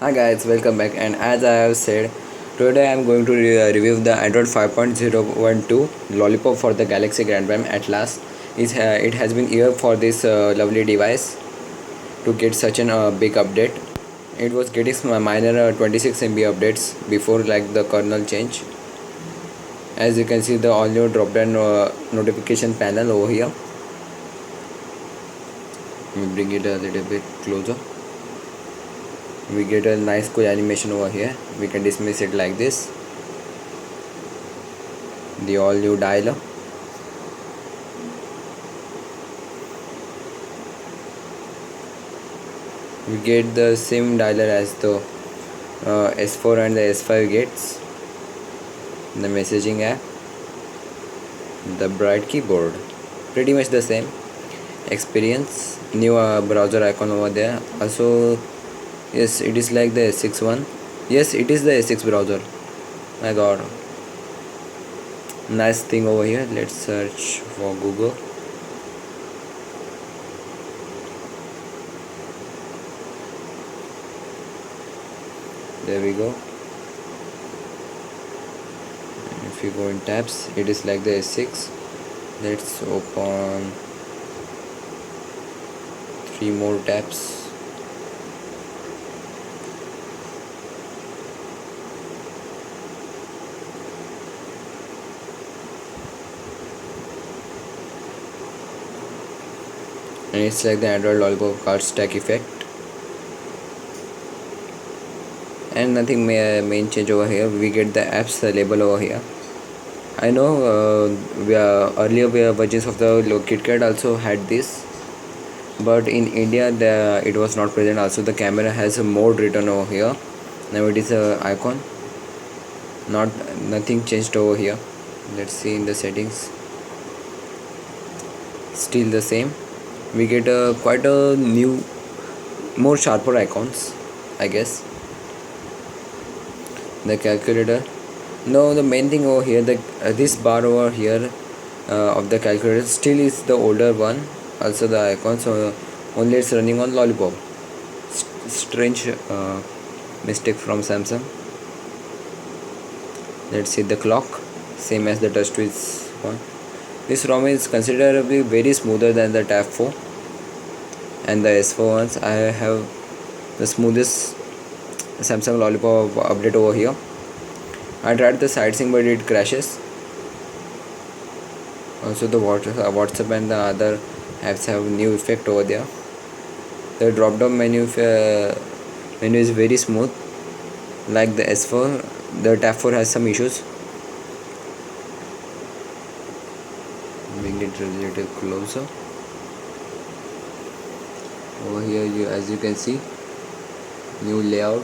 Hi guys, welcome back. And as I have said, today I am going to review the Android 5.012 Lollipop for the Galaxy Grand Prime at last. It has been year for this lovely device to get such an big update. It was getting some minor 26 MB updates before like the kernel change. As you can see the all new drop down notification panel over here. Let me bring it a little bit closer. We get a nice cool animation over here. We can dismiss it like this. The all new dialer. We get the same dialer as the S4 and the S5 gets. The messaging app, the bright keyboard, pretty much the same experience. New browser icon over there. Also, yes, it is like the S6 one. Yes, it is the S6 browser. My god, nice thing over here. Let's search for Google. There we go. If you go in tabs, it is like the S6. Let's open 3 more tabs. And it's like the Android Lollipop card stack effect. And nothing main change over here. We get the apps label over here. I know earlier versions of the KitKat also had this, but in India it was not present. Also the camera has a mode written over here. Now it is a icon. Nothing changed over here. Let's see in the settings. Still the same. We get quite a new, more sharper icons, I guess. The calculator. No, the main thing over here, the this bar over here of the calculator still is the older one. Also the icon, so only it's running on Lollipop. Strange mistake from Samsung. Let's see the clock, same as the TouchWiz one. This ROM is considerably very smoother than the Tab 4 and the S4 ones. I have the smoothest Samsung Lollipop update over here. I tried the sightseeing but it crashes. Also the WhatsApp and the other apps have new effect over there. The drop down menu is very smooth like the S4. The Tab 4 has some issues. Bring it a little closer. Over here as you can see, new layout.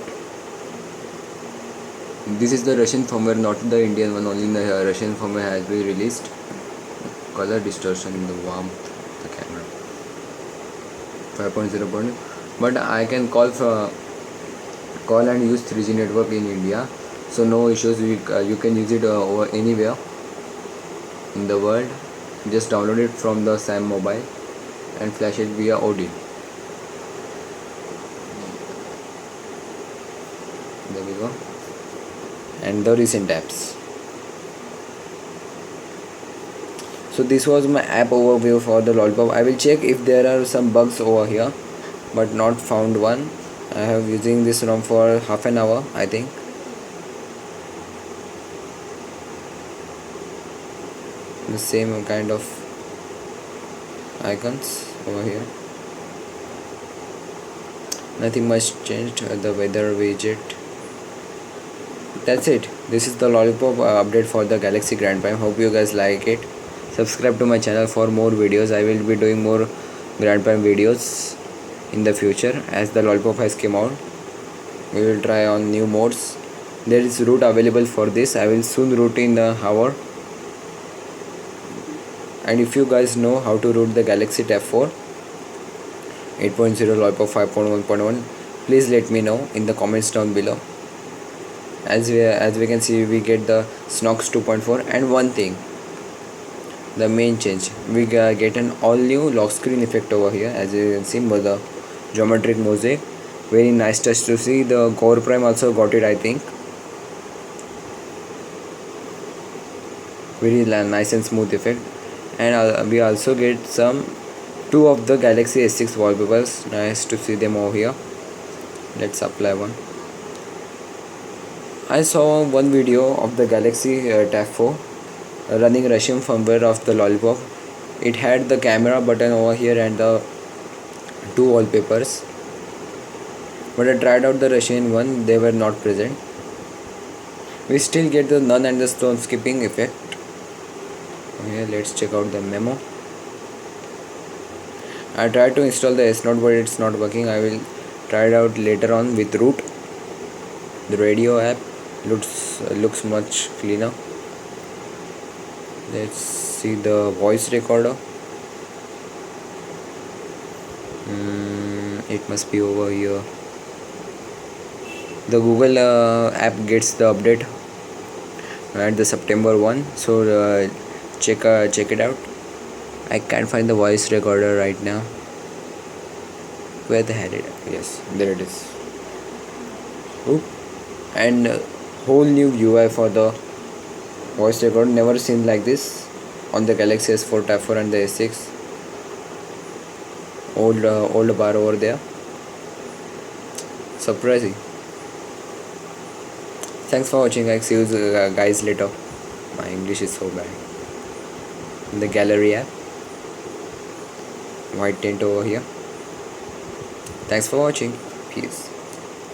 This is the Russian firmware, not the Indian one. Only the Russian firmware has been released. Color distortion, the warmth, the camera 5.0. But I can call and use 3G network in India, so no issues. You can use it over anywhere in the world. Just download it from the Sam Mobile and flash it via OD. There we go. And the recent apps. So this was my app overview for the Lollipop. I will check if there are some bugs over here, but not found one. I have using this ROM for half an hour, I think. The same kind of icons over here. Nothing much changed. The weather widget. That's it. This is the Lollipop update for the Galaxy Grand Prime. Hope you guys like it. Subscribe to my channel for more videos. I will be doing more Grand Prime videos in the future as the Lollipop has come out. We will try on new modes. There is root available for this. I will soon root in the hour. And if you guys know how to root the Galaxy Tab 4 8.0 Lollipop 5.1.1, please let me know in the comments down below. As we can see, we get the Snox 2.4. And one thing, the main change, we get an all new lock screen effect over here. As you can see, the geometric mosaic. Very nice touch to see. The Core Prime also got it, I think. Very nice and smooth effect. And we also get some two of the Galaxy S6 wallpapers. Nice to see them over here. Let's apply one. I saw one video of the Galaxy Tab 4 running Russian firmware of the Lollipop. It had the camera button over here and the two wallpapers, but I tried out the Russian one, they were not present. We still get the Nun and the Stone skipping effect. Okay, let's check out the memo. I tried to install the S Note, but it's not working. I will try it out later on with root. The radio app looks much cleaner. Let's see the voice recorder. It must be over here. The Google app gets the update at the September 1, so check it out. I can't find the voice recorder right now. Where the hell it? Yes, there it is. Oop. And whole new UI for the voice recorder. Never seen like this on the Galaxy S4 Tab 4 and the S6. Old bar over there. Surprising. Thanks for watching. I see you guys later. My English is so bad. The gallery app. White tint over here. Thanks for watching. Peace.